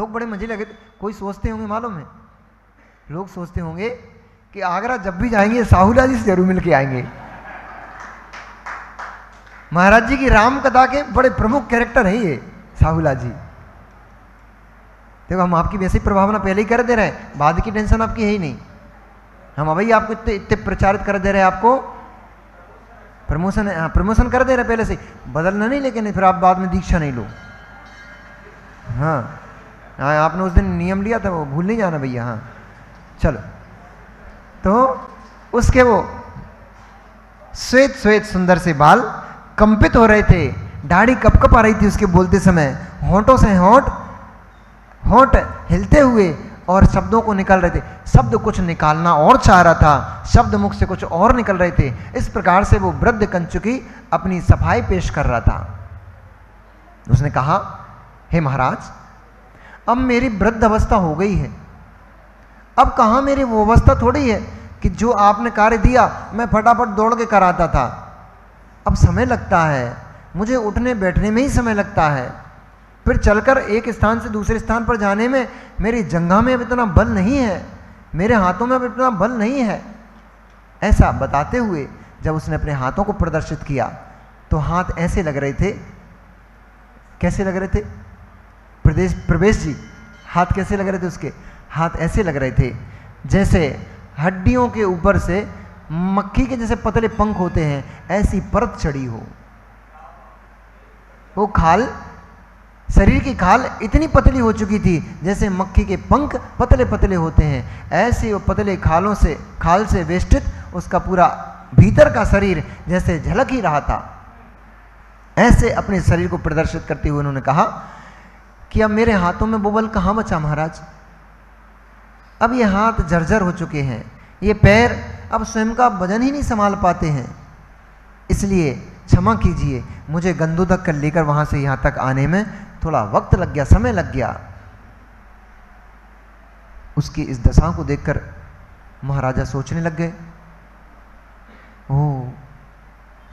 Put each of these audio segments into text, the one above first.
लोग बड़े मजे लगे थे। कोई सोचते होंगे मालूम है, लोग सोचते होंगे कि आगरा जब भी जाएंगे साहूला जी से जरूर मिल के आएंगे। महाराज जी की राम कथा के बड़े प्रमुख कैरेक्टर हैं ये साहूला जी। देखो हम आपकी वैसी प्रभावना पहले ही कर दे रहे हैं, बाद की टेंशन आपकी है ही नहीं। हम अभी आपको इतने इतने प्रचारित कर दे रहे हैं, आपको प्रमोशन, प्रमोशन कर दे रहे पहले से, बदलना नहीं, लेकिन फिर आप बाद में दीक्षा नहीं लो। हाँ आपने उस दिन नियम लिया था वो भूल नहीं जाना भैया। हाँ चलो, तो उसके वो श्वेत श्वेत सुंदर से बाल कंपित हो रहे थे, दाढ़ी कपकप आ रही थी उसके बोलते समय, होंठों से होंठ हिलते हुए और शब्दों को निकल रहे थे। शब्द कुछ निकालना और चाह रहा था, शब्द मुख से कुछ और निकल रहे थे। इस प्रकार से वो वृद्ध कंचुकी अपनी सफाई पेश कर रहा था। उसने कहा, हे महाराज, अब मेरी वृद्ध अवस्था हो गई है, अब कहाँ मेरी वो अवस्था थोड़ी है कि जो आपने कार्य दिया मैं फटाफट दौड़ के कराता था। अब समय लगता है, मुझे उठने बैठने में ही समय लगता है, फिर चलकर एक स्थान से दूसरे स्थान पर जाने में मेरी जंघा में अब इतना बल नहीं है, मेरे हाथों में अब इतना बल नहीं है। ऐसा बताते हुए जब उसने अपने हाथों को प्रदर्शित किया तो हाथ ऐसे लग रहे थे, कैसे लग रहे थे प्रवेश जी, हाथ कैसे लग रहे थे उसके? हाथ ऐसे लग रहे थे जैसे हड्डियों के ऊपर से मक्खी के जैसे पतले पंख होते हैं ऐसी परत चढ़ी हो। वो खाल, शरीर की खाल इतनी पतली हो चुकी थी जैसे मक्खी के पंख पतले पतले होते हैं, ऐसे वो पतले खाल से वेष्टित उसका पूरा भीतर का शरीर जैसे झलक ही रहा था। ऐसे अपने शरीर को प्रदर्शित करते हुए उन्होंने कहा कि अब मेरे हाथों में वो बल कहाँ बचा महाराज, अब ये हाथ जर्जर हो चुके हैं, ये पैर अब स्वयं का वजन ही नहीं संभाल पाते हैं, इसलिए क्षमा कीजिए, मुझे गंदू तक कर लेकर वहां से यहां तक आने में थोड़ा वक्त लग गया, समय लग गया। उसकी इस दशा को देखकर महाराजा सोचने लग गए, ओह,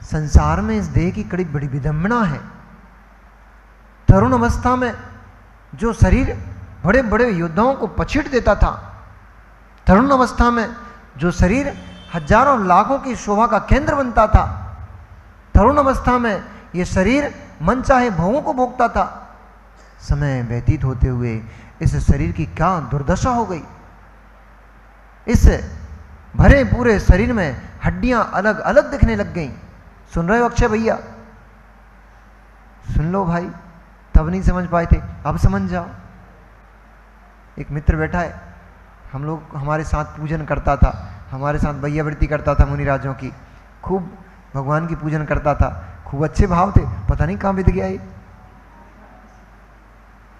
संसार में इस देह की कड़ी बड़ी विडंबना है। तरुण अवस्था में जो शरीर बड़े बड़े योद्धाओं को पछीट देता था, तरुण अवस्था में जो शरीर हजारों लाखों की शोभा का केंद्र बनता था, तरुण अवस्था में ये शरीर मनचाहे भोगों को भोगता था, समय व्यतीत होते हुए इस शरीर की क्या दुर्दशा हो गई। इस भरे पूरे शरीर में हड्डियां अलग अलग दिखने लग गईं। सुन रहे हो अक्षय भैया? सुन लो भाई, तब नहीं समझ पाए थे, अब समझ जाओ। एक मित्र बैठा है, हम लोग हमारे साथ पूजन करता था, हमारे साथ भैयावृत्ति करता था मुनिराजों की, खूब भगवान की पूजन करता था, खूब अच्छे भाव थे, पता नहीं कहाँ बीत गया ये।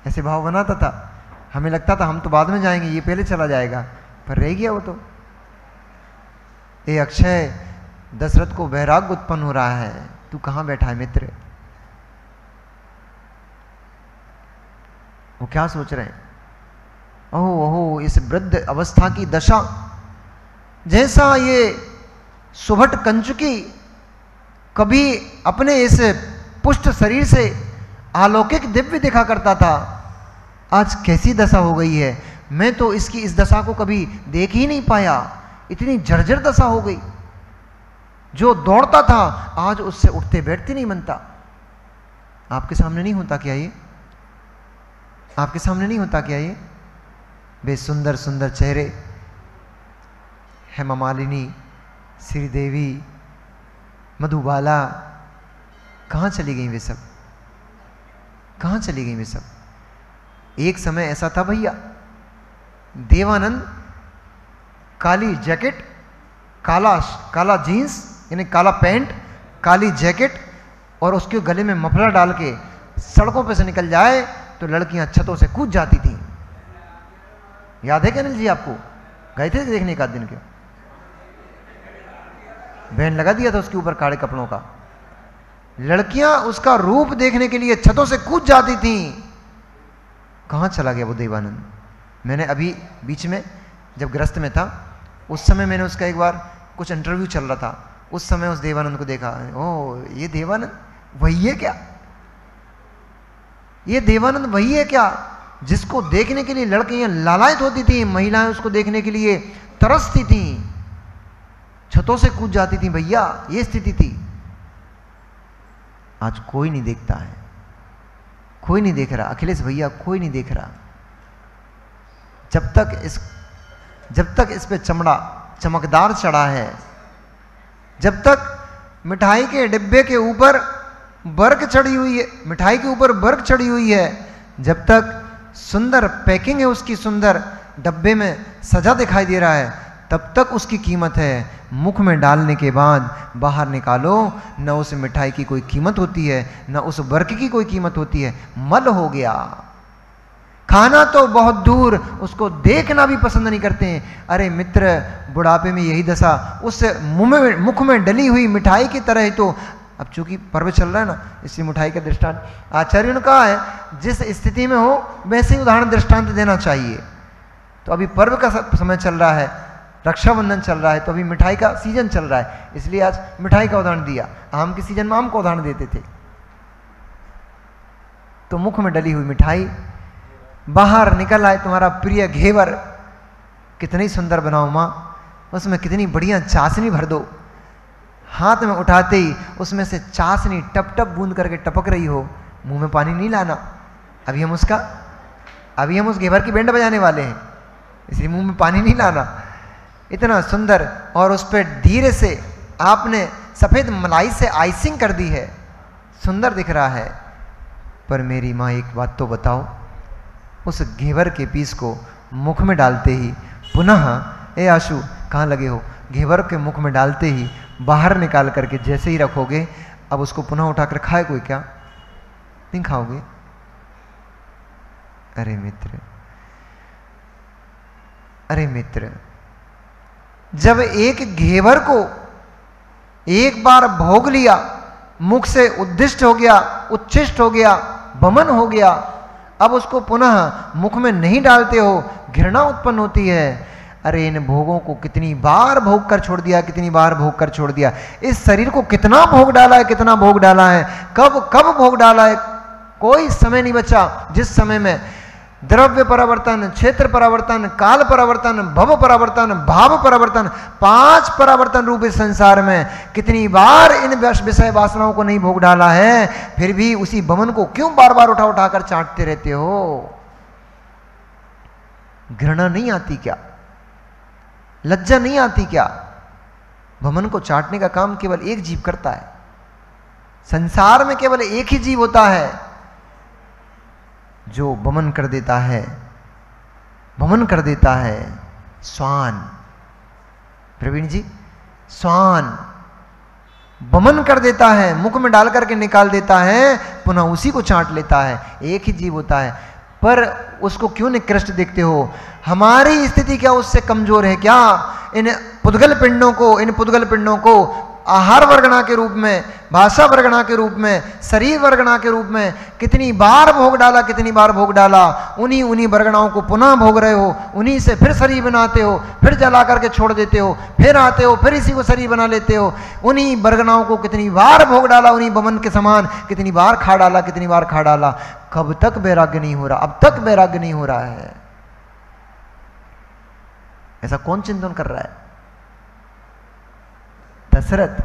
ऐसे भाव बनाता था, हमें लगता था हम तो बाद में जाएंगे, ये पहले चला जाएगा, पर रह गया वो तो। ए अक्षय, दशरथ को वैराग्य उत्पन्न हो रहा है, तू कहाँ बैठा है मित्र? वो क्या सोच रहे हैं? ओहो ओहो, इस वृद्ध अवस्था की दशा, जैसा ये सुभट कंचुकी कभी अपने इस पुष्ट शरीर से अलौकिक दिव्य दिखा करता था, आज कैसी दशा हो गई है। मैं तो इसकी इस दशा को कभी देख ही नहीं पाया, इतनी जर्जर दशा हो गई। जो दौड़ता था आज उससे उठते बैठते नहीं बनता। आपके सामने नहीं होता क्या ये? आपके सामने नहीं होता क्या ये? वे सुंदर सुंदर चेहरे, हेमा मालिनी, श्रीदेवी, मधुबाला, कहाँ चली गई वे सब? कहाँ चली गई वे सब? एक समय ऐसा था भैया, देवानंद काली जैकेट, काला जीन्स यानी काला पैंट, काली जैकेट और उसके गले में मफलर डाल के सड़कों पे से निकल जाए तो लड़कियां छतों से कूद जाती थी। याद है क्या अनिल जी आपको? गए थे देखने का दिन? क्या बैन लगा दिया था उसके ऊपर काले कपड़ों का। लड़कियां उसका रूप देखने के लिए छतों से कूद जाती थीं। कहाँ चला गया वो देवानंद? मैंने अभी बीच में जब ग्रस्त में था उस समय मैंने उसका एक बार कुछ इंटरव्यू चल रहा था, उस समय उस देवानंद को देखा। ओह, ये देवानंद वही है क्या? ये देवानंद वही है क्या जिसको देखने के लिए लड़कियां लालायित होती थी, महिलाएं उसको देखने के लिए तरसती थी, छतों से कूद जाती थी भैया, ये स्थिति थी। आज कोई नहीं देखता है, कोई नहीं देख रहा अखिलेश भैया, कोई नहीं देख रहा। जब तक इस पे चमड़ा चमकदार चढ़ा है, जब तक मिठाई के डिब्बे के ऊपर बर्क चढ़ी हुई है, मिठाई के ऊपर बर्क चढ़ी हुई है, जब तक सुंदर पैकिंग है उसकी, सुंदर डब्बे में सजा दिखाई दे रहा है, तब तक उसकी कीमत है। मुख में डालने के बाद बाहर निकालो, न उस मिठाई की कोई कीमत होती है, न उस बर्क की कोई कीमत होती है। मल हो गया, खाना तो बहुत दूर, उसको देखना भी पसंद नहीं करते हैं। अरे मित्र, बुढ़ापे में यही दशा, उस मुख में डली हुई मिठाई की तरह ही तो। अब चूंकि पर्व चल रहा है ना, इसी मिठाई का दृष्टांत आचार्यों ने कहा है, जिस स्थिति में हो वैसे ही उदाहरण दृष्टांत देना चाहिए। तो अभी पर्व का समय चल रहा है, रक्षाबंधन चल रहा है, तो अभी मिठाई का सीजन चल रहा है, इसलिए आज मिठाई का उदाहरण दिया। आम के सीजन में आम का उदाहरण देते थे। तो मुख में डली हुई मिठाई, बाहर निकल आए तुम्हारा प्रिय घेवर, कितनी सुंदर बनाओ माँ, उसमें कितनी बढ़िया चाशनी भर दो, हाथ में उठाते ही उसमें से चाशनी टप टप बूंद करके टपक रही हो, मुंह में पानी नहीं लाना। अभी हम उस घेवर की बैंड बजाने वाले हैं, इसलिए मुंह में पानी नहीं लाना। इतना सुंदर, और उस पर धीरे से आपने सफेद मलाई से आइसिंग कर दी है, सुंदर दिख रहा है। पर मेरी माँ एक बात तो बताओ, उस घेवर के पीस को मुख में डालते ही पुनः, ए आशु कहाँ लगे हो, घेवर के मुख में डालते ही बाहर निकाल करके जैसे ही रखोगे, अब उसको पुनः उठाकर खाए कोई क्या? नहीं खाओगे। अरे मित्र, जब एक घेवर को एक बार भोग लिया, मुख से उद्दिष्ट हो गया, उच्छिष्ट हो गया, बमन हो गया, अब उसको पुनः मुख में नहीं डालते हो, घृणा उत्पन्न होती है। अरे इन भोगों को कितनी बार भोग कर छोड़ दिया, कितनी बार भोग कर छोड़ दिया, इस शरीर को कितना भोग डाला है, कितना भोग डाला है, कब कब भोग डाला है, कोई समय नहीं बचा जिस समय में द्रव्य परावर्तन, क्षेत्र परावर्तन, काल परावर्तन, भव परावर्तन, भाव परावर्तन, 5 परावर्तन रूप इस संसार में कितनी बार इन विषय वासनाओं को नहीं भोग डाला है, फिर भी उसी बमन को क्यों बार बार उठा उठा कर चाटते रहते हो? घृणा नहीं आती क्या? लज्जा नहीं आती क्या? बमन को चाटने का काम केवल एक जीव करता है। संसार में केवल एक ही जीव होता है जो बमन कर देता है, बमन कर देता है, स्वान। प्रवीण जी, स्वान बमन कर देता है, मुख में डाल करके निकाल देता है, पुनः उसी को चाट लेता है। एक ही जीव होता है, पर उसको क्यों निकृष्ट देखते हो? हमारी स्थिति क्या उससे कमजोर है क्या? इन पुद्गल पिंडों को आहार वर्गणा के रूप में, भाषा वर्गणा के रूप में, शरीर वर्गणा के रूप में कितनी बार भोग डाला, कितनी बार भोग डाला। उन्हीं वर्गणाओं को पुनः भोग रहे हो, उन्हीं से फिर शरीर बनाते हो, फिर जला करके छोड़ देते हो, फिर आते हो, फिर इसी को शरीर बना लेते हो। उन्हीं वर्गणाओं को कितनी बार भोग डाला, उन्हीं बमन के समान कितनी बार खा डाला, कितनी बार खा डाला। कब तक वैराग्य नहीं हो रहा? अब तक वैराग्य नहीं हो रहा है। ऐसा कौन चिंतन कर रहा है? दशरथ।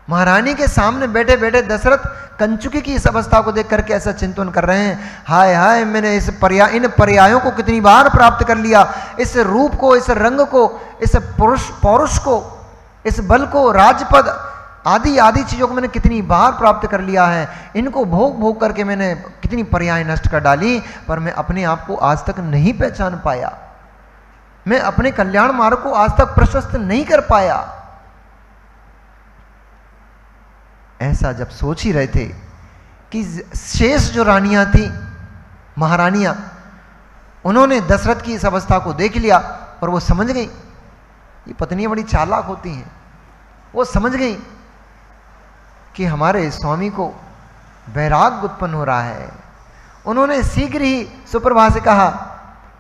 महारानी के सामने बैठे बैठे दशरथ कंचुकी की इस अवस्था को देख करके ऐसा चिंतन कर रहे हैं, हाय हाय मैंने इन पर्यायों को कितनी बार प्राप्त कर लिया, इस रूप को, इस रंग को, इस पौरुष को, इस बल को, राजपद आदि आदि चीजों को मैंने कितनी बार प्राप्त कर लिया है। इनको भोग भोग करके मैंने कितनी पर्याय नष्ट कर डाली, पर मैं अपने आप को आज तक नहीं पहचान पाया, मैं अपने कल्याण मार्ग को आज तक प्रशस्त नहीं कर पाया। ऐसा जब सोच ही रहे थे कि शेष जो रानियां थी, महारानियां, उन्होंने दशरथ की इस अवस्था को देख लिया और वो समझ गई, ये पत्नियां बड़ी चालाक होती हैं। वो समझ गई कि हमारे स्वामी को वैराग्य उत्पन्न हो रहा है। उन्होंने शीघ्र ही सुप्रभा से कहा,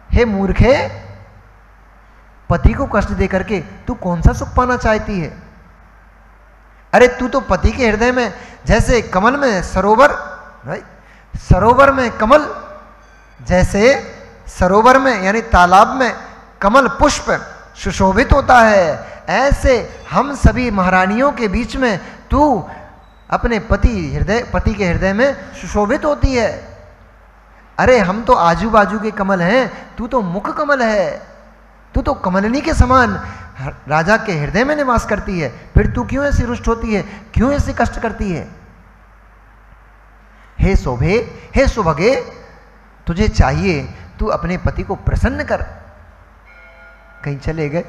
हे मूर्खे, पति को कष्ट दे करके तू कौन सा सुख पाना चाहती है? अरे तू तो पति के हृदय में जैसे कमल में सरोवर, सरोवर में कमल, जैसे सरोवर में यानी तालाब में कमल पुष्प सुशोभित होता है, ऐसे हम सभी महारानियों के बीच में तू अपने पति के हृदय में सुशोभित होती है। अरे हम तो आजू बाजू के कमल हैं, तू तो मुख कमल है, तू तो कमलनी के समान राजा के हृदय में निवास करती है, फिर तू क्यों ऐसी रुष्ट होती है, क्यों ऐसे कष्ट करती है? हे शोभे, हे सुभगे, तुझे चाहिए तू अपने पति को प्रसन्न कर। कहीं चले गए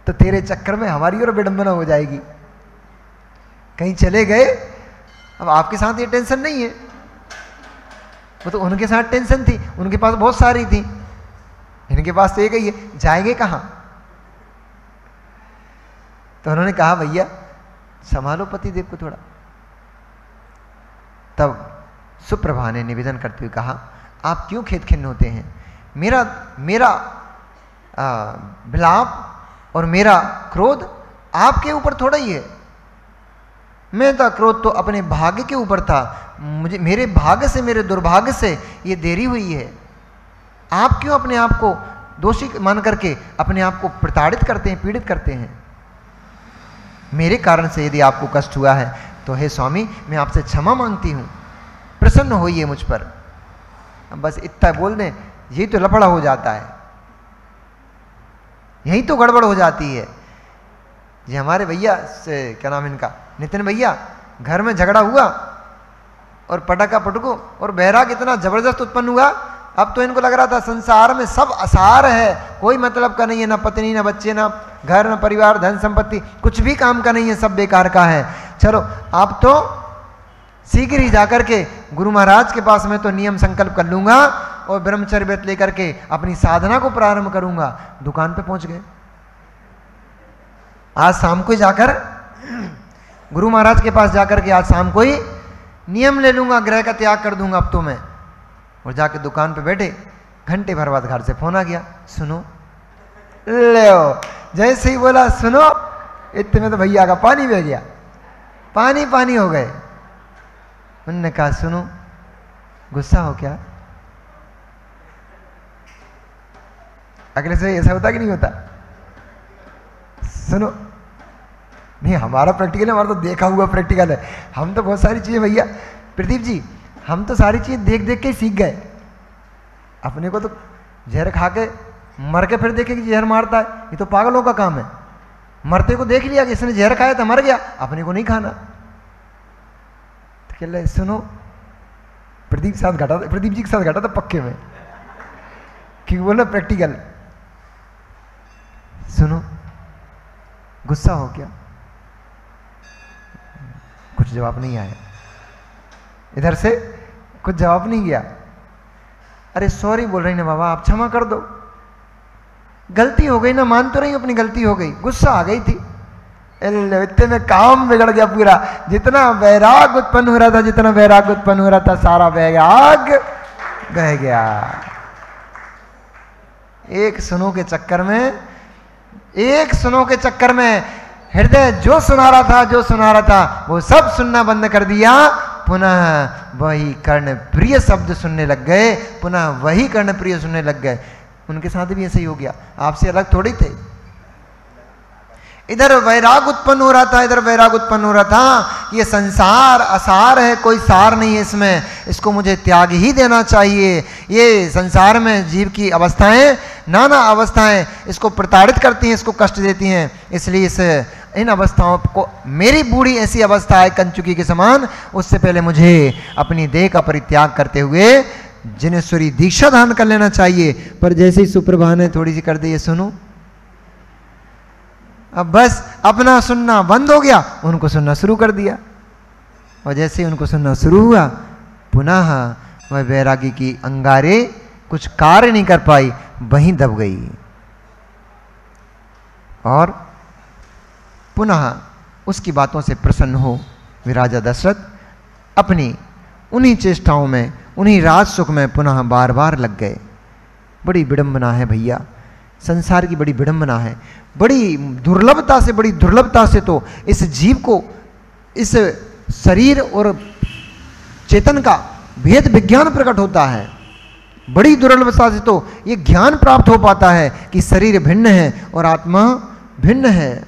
तो तेरे चक्कर में हमारी और विडंबना हो जाएगी। कहीं चले गए, अब आपके साथ ये टेंशन नहीं है, वो तो उनके साथ टेंशन थी, उनके पास बहुत सारी थी, इनके पास तो एक ही है, जाएंगे कहां? तो उन्होंने कहा भैया संभालो पतिदेव को थोड़ा। तब सुप्रभा ने निवेदन करते हुए कहा, आप क्यों खेद खिन्न होते हैं? मेरा विलाप और मेरा क्रोध आपके ऊपर थोड़ा ही है। मेरा क्रोध तो अपने भाग्य के ऊपर था, मेरे भाग्य से, मेरे दुर्भाग्य से ये देरी हुई है। आप क्यों अपने आप को दोषी मान करके अपने आप को प्रताड़ित करते हैं, पीड़ित करते हैं? मेरे कारण से यदि आपको कष्ट हुआ है तो हे स्वामी मैं आपसे क्षमा मांगती हूं, प्रसन्न होइए मुझ पर। बस इतना बोल दें, यही तो लफड़ा हो जाता है, यही तो गड़बड़ हो जाती है। ये हमारे भैया से क्या नाम इनका, नितिन भैया, घर में झगड़ा हुआ और पटाखा पटको और बैराग इतना जबरदस्त उत्पन्न हुआ। अब तो इनको लग रहा था संसार में सब असार है, कोई मतलब का नहीं है, ना पत्नी ना बच्चे ना घर ना परिवार धन संपत्ति कुछ भी काम का नहीं है, सब बेकार का है। चलो आप तो शीघ्र ही जाकर के गुरु महाराज के पास में तो नियम संकल्प कर लूंगा और ब्रह्मचर्य व्रत लेकर के अपनी साधना को प्रारंभ करूंगा। दुकान पे पहुंच गए। आज शाम को ही जाकर गुरु महाराज के पास जाकर के आज शाम को ही नियम ले लूंगा, ग्रह का त्याग कर दूंगा अब तो मैं। और जाके दुकान पे बैठे, घंटे भर बाद घर से फोन आ गया, सुनो। ले जैसे ही बोला सुनो, इतने में तो भैया का पानी बह गया, पानी पानी हो गए। उन्होंने कहा सुनो, गुस्सा हो क्या? अगले से ऐसा होता कि नहीं होता? सुनो, नहीं हमारा प्रैक्टिकल है, हमारा तो देखा हुआ प्रैक्टिकल है। हम तो बहुत सारी चीजें भैया प्रदीप जी, हम तो सारी चीजें देख देख के सीख गए। अपने को तो जहर खा के मर के फिर देखे कि जहर मारता है, ये तो पागलों का काम है। मरते को देख लिया कि इसने जहर खाया था मर गया, अपने को नहीं खाना। तो कह रहे सुनो, प्रदीप जी के साथ घटा था पक्के में, क्योंकि बोला प्रैक्टिकल। सुनो, गुस्सा हो क्या? कुछ जवाब नहीं आया, इधर से कुछ जवाब नहीं गया। अरे सॉरी बोल रही ना बाबा, आप क्षमा कर दो, गलती हो गई ना, मान तो रही अपनी गलती हो गई, गुस्सा आ गई थी। इतने में काम बिगड़ गया पूरा। जितना वैराग उत्पन्न हो रहा था, जितना वैराग उत्पन्न हो रहा था, सारा वैराग बह गया। एक सुनो के चक्कर में हृदय जो सुना रहा था वो सब सुनना बंद कर दिया। पुनः वही कर्ण प्रिय शब्द सुनने लग गए, पुनः वही कर्ण प्रिय सुनने लग गए। उनके साथ भी ऐसे ही हो गया, आपसे अलग थोड़ी थे। इधर वैराग उत्पन्न हो रहा था, ये संसार असार है, कोई सार नहीं है इसमें, इसको मुझे त्याग ही देना चाहिए। ये संसार में जीव की अवस्थाएं, नाना अवस्थाएं इसको प्रताड़ित करती हैं, इसको कष्ट देती हैं। इसलिए इन अवस्थाओं को, मेरी बूढ़ी ऐसी अवस्था है कंचुकी के समान, उससे पहले मुझे अपनी देह का परित्याग करते हुए जिनेश्वरी दीक्षा धारण कर लेना चाहिए। पर जैसे ही सुप्रभा ने थोड़ी सी कर दी, ये सुनो, अब बस अपना सुनना बंद हो गया, उनको सुनना शुरू कर दिया। और जैसे ही उनको सुनना शुरू हुआ, पुनः वह वैरागी की अंगारे कुछ कार्य नहीं कर पाई, वहीं दब गई। और पुनः उसकी बातों से प्रसन्न हो विराजा दशरथ अपनी उन्हीं चेष्टाओं में, उन्हीं राज सुख में पुनः बार बार लग गए। बड़ी विडंबना है भैया, संसार की बड़ी विडंबना है। बड़ी दुर्लभता से तो इस जीव को, इस शरीर और चेतन का भेद विज्ञान प्रकट होता है। बड़ी दुर्लभता से तो ये ज्ञान प्राप्त हो पाता है कि शरीर भिन्न है और आत्मा भिन्न है।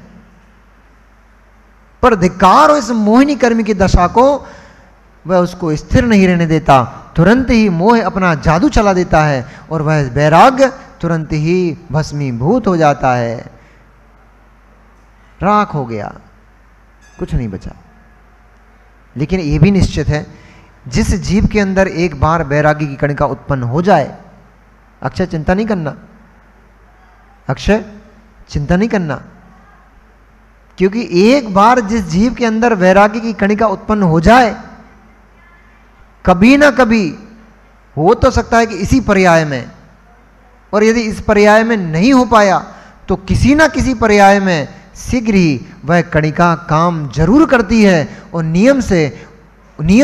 पर धिक्कार इस मोहिनी कर्म की दशा को, वह उसको स्थिर नहीं रहने देता, तुरंत ही मोह अपना जादू चला देता है और वह वैराग्य तुरंत ही भस्मीभूत हो जाता है, राख हो गया, कुछ नहीं बचा। लेकिन यह भी निश्चित है, जिस जीव के अंदर एक बार वैराग्य की कणिका उत्पन्न हो जाए, अक्षय चिंता नहीं करना, अक्षय चिंता नहीं करना, क्योंकि एक बार जिस जीव के अंदर वैराग्य की कणिका उत्पन्न हो जाए, कभी ना कभी हो तो सकता है कि इसी पर्याय में, और यदि इस पर्याय में नहीं हो पाया तो किसी ना किसी पर्याय में शीघ्र ही वह कणिका काम जरूर करती है और नियम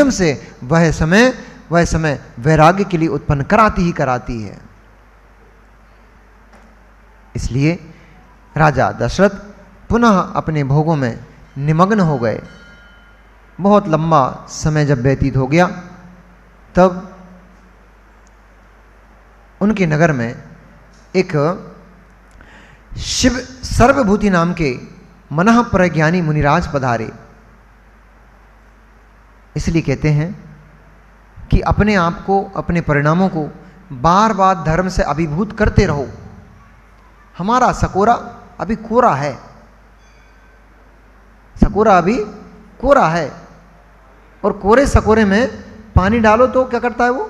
से वह समय वैराग्य के लिए उत्पन्न कराती ही कराती है। इसलिए राजा दशरथ पुनः अपने भोगों में निमग्न हो गए। बहुत लंबा समय जब व्यतीत हो गया, तब उनके नगर में एक शिव सर्वभूति नाम के मनः प्रज्ञानी मुनिराज पधारे। इसलिए कहते हैं कि अपने आप को, अपने परिणामों को बार बार धर्म से अभिभूत करते रहो। हमारा सकोरा अभी कोरा है, सकोरा अभी कोरा है, और कोरे सकोरे में पानी डालो तो क्या करता है, वो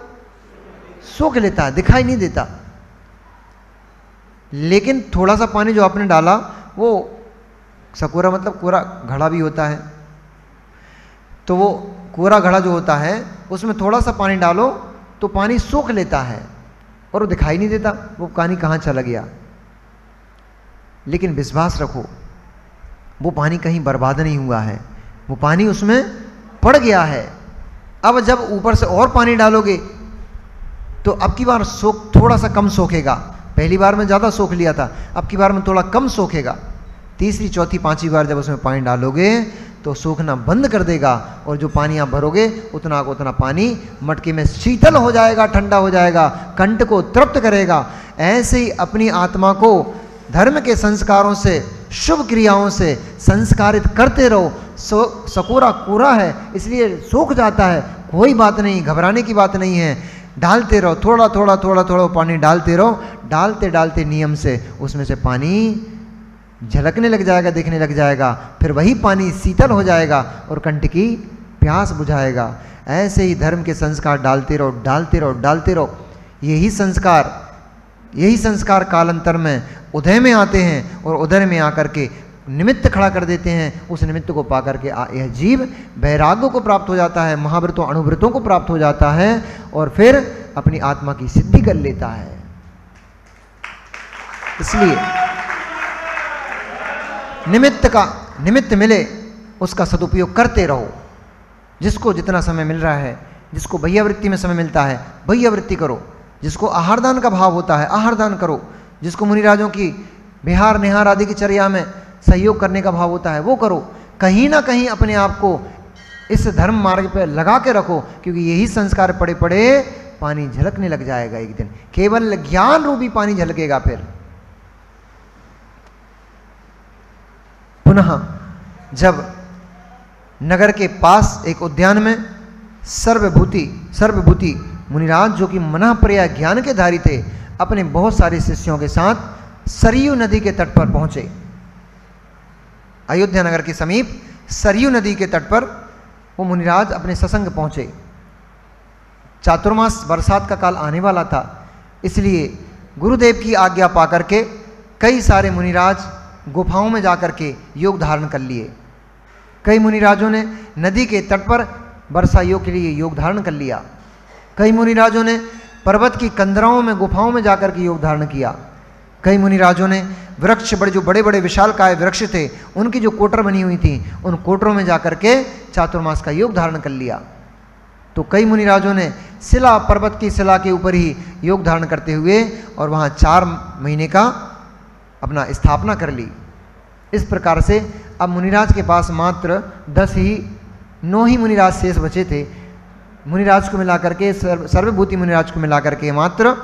सोख लेता है, दिखाई नहीं देता। लेकिन थोड़ा सा पानी जो आपने डाला, वो सकोरा मतलब कोरा घड़ा भी होता है, तो वो कोरा घड़ा जो होता है उसमें थोड़ा सा पानी डालो तो पानी सोख लेता है और वो दिखाई नहीं देता वो पानी कहाँ चला गया। लेकिन विश्वास रखो, वो पानी कहीं बर्बाद नहीं हुआ है, वो पानी उसमें पड़ गया है। अब जब ऊपर से और पानी डालोगे तो अब की बार सोख थोड़ा सा कम सोखेगा। पहली बार में ज़्यादा सोख लिया था, अब की बार में थोड़ा कम सोखेगा। तीसरी, चौथी, पांचवी बार जब उसमें पानी डालोगे तो सूखना बंद कर देगा, और जो पानी आप भरोगे उतना का उतना पानी मटके में शीतल हो जाएगा, ठंडा हो जाएगा, कंठ को तृप्त करेगा। ऐसे ही अपनी आत्मा को धर्म के संस्कारों से, शुभ क्रियाओं से संस्कारित करते रहो। सकोरा कोरा है इसलिए सूख जाता है, कोई बात नहीं, घबराने की बात नहीं है। डालते रहो, थोड़ा थोड़ा थोड़ा थोड़ा पानी डालते रहो, डालते डालते नियम से उसमें से पानी झलकने लग जाएगा, दिखने लग जाएगा। फिर वही पानी शीतल हो जाएगा और कंठ की प्यास बुझाएगा। ऐसे ही धर्म के संस्कार डालते रहो, डालते रहो, डालते रहो। यही संस्कार कालांतर में उदय में आते हैं, और उदय में आकर के निमित्त खड़ा कर देते हैं। उस निमित्त को पा करके यह जीव वैराग्य को प्राप्त हो जाता है, महाव्रतों अणुव्रतों को प्राप्त हो जाता है, और फिर अपनी आत्मा की सिद्धि कर लेता है। इसलिए निमित्त मिले उसका सदुपयोग करते रहो। जिसको जितना समय मिल रहा है, जिसको भैयावृत्ति में समय मिलता है भैयावृत्ति करो, जिसको आहार दान का भाव होता है आहार दान करो, जिसको मुनिराजों की बिहार निहार आदि की चर्या में सहयोग करने का भाव होता है वो करो। कहीं ना कहीं अपने आप को इस धर्म मार्ग पर लगा के रखो, क्योंकि यही संस्कार पड़े पड़े पानी झलकने लग जाएगा एक दिन। केवल ज्ञान रूपी पानी झलकेगा। फिर पुनः जब नगर के पास एक उद्यान में सर्वभूति मुनिराज, जो कि मनः प्रया ज्ञान के धारी थे, अपने बहुत सारे शिष्यों के साथ सरयू नदी के तट पर पहुंचे। अयोध्या नगर के समीप सरयू नदी के तट पर वो मुनिराज अपने सत्संग पहुंचे। चातुर्मास बरसात का काल आने वाला था, इसलिए गुरुदेव की आज्ञा पाकर के कई सारे मुनिराज गुफाओं में जाकर के योग धारण कर लिए। कई मुनिराजों ने नदी के तट पर वर्षा योग के लिए योग धारण कर लिया। कई मुनिराजों ने पर्वत की कंदराओं में गुफाओं में जाकर के योग धारण किया। कई मुनिराजों ने वृक्ष, जो बड़े बड़े विशालकाय वृक्ष थे उनकी जो कोटर बनी हुई थी उन कोटरों में जाकर के चातुर्मास का योग धारण कर लिया। तो कई मुनिराजों ने पर्वत की शिला के ऊपर ही योग धारण करते हुए और वहाँ 4 महीने का अपना स्थापना कर ली। इस प्रकार से अब मुनिराज के पास मात्र 9 ही मुनिराज शेष बचे थे। मुनिराज को मिला करके सर्वभूति मुनिराज को मिला करके मात्र